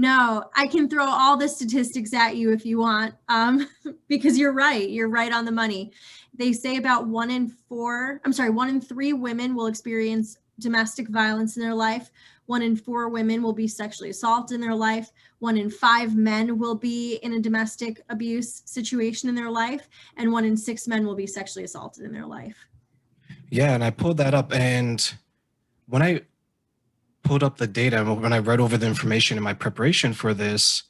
No, I can throw all the statistics at you if you want, because you're right. You're right on the money. They say about 1 in 3 women will experience domestic violence in their life. 1 in 4 women will be sexually assaulted in their life. 1 in 5 men will be in a domestic abuse situation in their life. And 1 in 6 men will be sexually assaulted in their life. Yeah, and I pulled that up, and when I pulled up the data, when I read over the information in my preparation for this,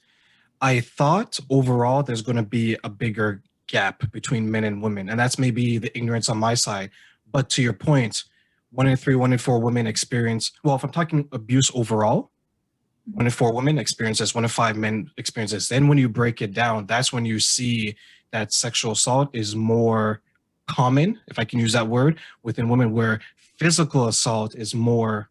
I thought overall there's going to be a bigger gap between men and women, and that's maybe the ignorance on my side. But to your point, 1 in 3, 1 in 4 women experience. Well, if I'm talking abuse overall, 1 in 4 women experience this, 1 in 5 men experience this. Then when you break it down, that's when you see that sexual assault is more common, if I can use that word, within women, where physical assault is more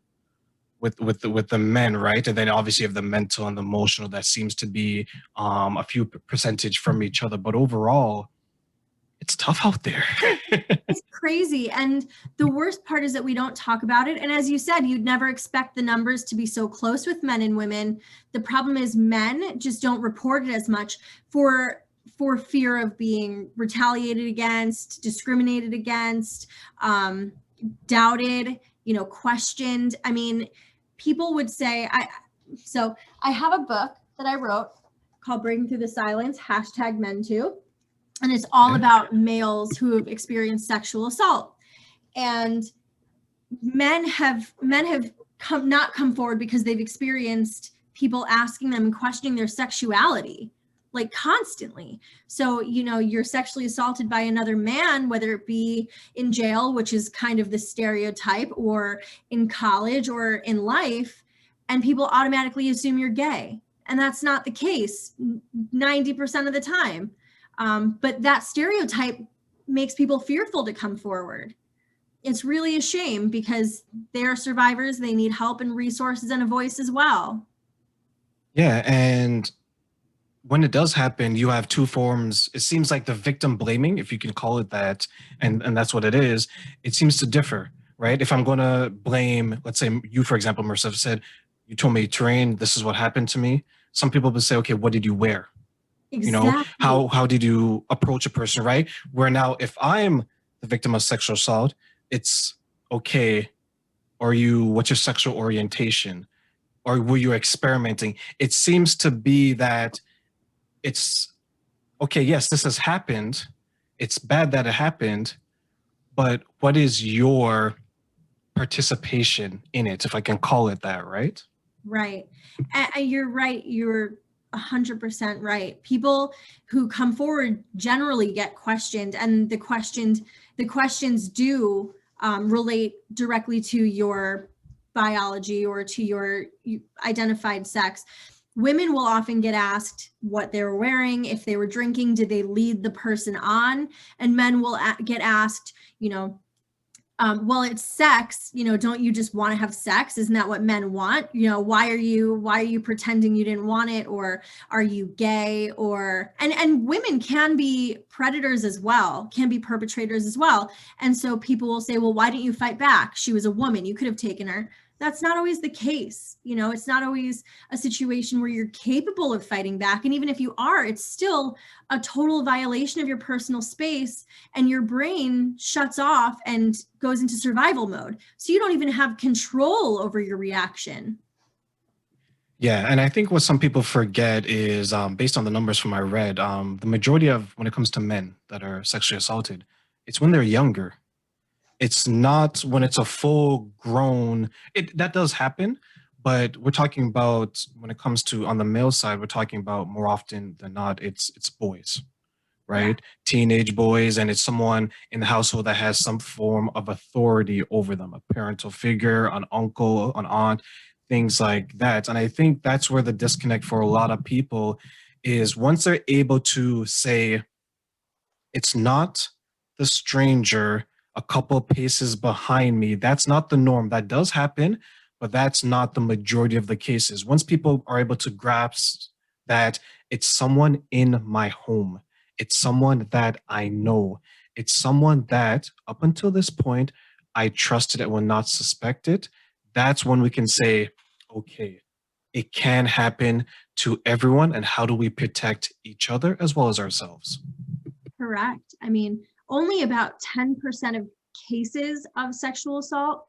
with the men, right? And then obviously you have the mental and the emotional that seems to be a few percentage from each other. But overall, it's tough out there. It's crazy. And the worst part is that we don't talk about it. And as you said, you'd never expect the numbers to be so close with men and women. The problem is men just don't report it as much for fear of being retaliated against, discriminated against, doubted, questioned. I mean, people would say, so I have a book that I wrote called Breaking Through the Silence, #Men Too. And it's all about males who have experienced sexual assault. And men have not come forward because they've experienced people asking them and questioning their sexuality, like constantly. So, you're sexually assaulted by another man, whether it be in jail, which is kind of the stereotype, or in college or in life, and people automatically assume you're gay. And that's not the case 90% of the time. But that stereotype makes people fearful to come forward. It's really a shame because they're survivors. They need help and resources and a voice as well. Yeah, and when it does happen, you have two forms. It seems like the victim blaming, if you can call it that, and that's what it is. It seems to differ, right? If I'm going to blame, let's say you, for example, Marissa, said, you told me, Terrain, this is what happened to me. Some people would say, okay, what did you wear? Exactly. How did you approach a person, right? Where now if I'm the victim of sexual assault, it's okay, what's your sexual orientation, or were you experimenting? It seems to be that it's okay, yes, this has happened, it's bad that it happened, but what is your participation in it, if I can call it that, right? Right. And you're right. You're 100% right. People who come forward generally get questioned, and the questions do relate directly to your biology or to your identified sex. Women will often get asked what they were wearing, if they were drinking, did they lead the person on? And men will get asked, well, it's sex, don't you just want to have sex? Isn't that what men want? Why are you pretending you didn't want it? Or are you gay? And women can be predators as well, can be perpetrators as well. And so people will say, well, why didn't you fight back? She was a woman, you could have taken her. That's not always the case. It's not always a situation where you're capable of fighting back. And even if you are, it's still a total violation of your personal space, and your brain shuts off and goes into survival mode. So you don't even have control over your reaction. Yeah, and I think what some people forget is, based on the numbers from I read, the majority of when it comes to men that are sexually assaulted, it's when they're younger. It's not when it's a full grown. It that does happen, but we're talking about when it comes to on the male side, we're talking about more often than not, it's boys, Yeah. right? Teenage boys, and it's someone in the household that has some form of authority over them, a parental figure, an uncle, an aunt, things like that. And I think that's where the disconnect for a lot of people is once they're able to say, it's not the stranger a couple paces behind me. That's not the norm. That does happen, but that's not the majority of the cases. Once people are able to grasp that it's someone in my home, it's someone that I know, it's someone that up until this point I trusted and will not suspect it, that's when we can say, okay, it can happen to everyone, and how do we protect each other as well as ourselves? Correct. I mean, only about 10% of cases of sexual assault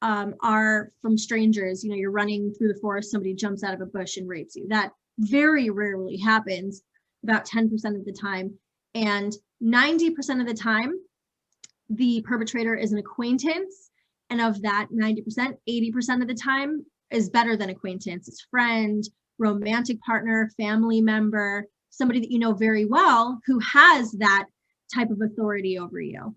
are from strangers. You know, you're running through the forest, somebody jumps out of a bush and rapes you. That very rarely happens, about 10% of the time. And 90% of the time, the perpetrator is an acquaintance. And of that 90%, 80% of the time is better than acquaintance. It's friend, romantic partner, family member, somebody that you know very well who has that type of authority over you.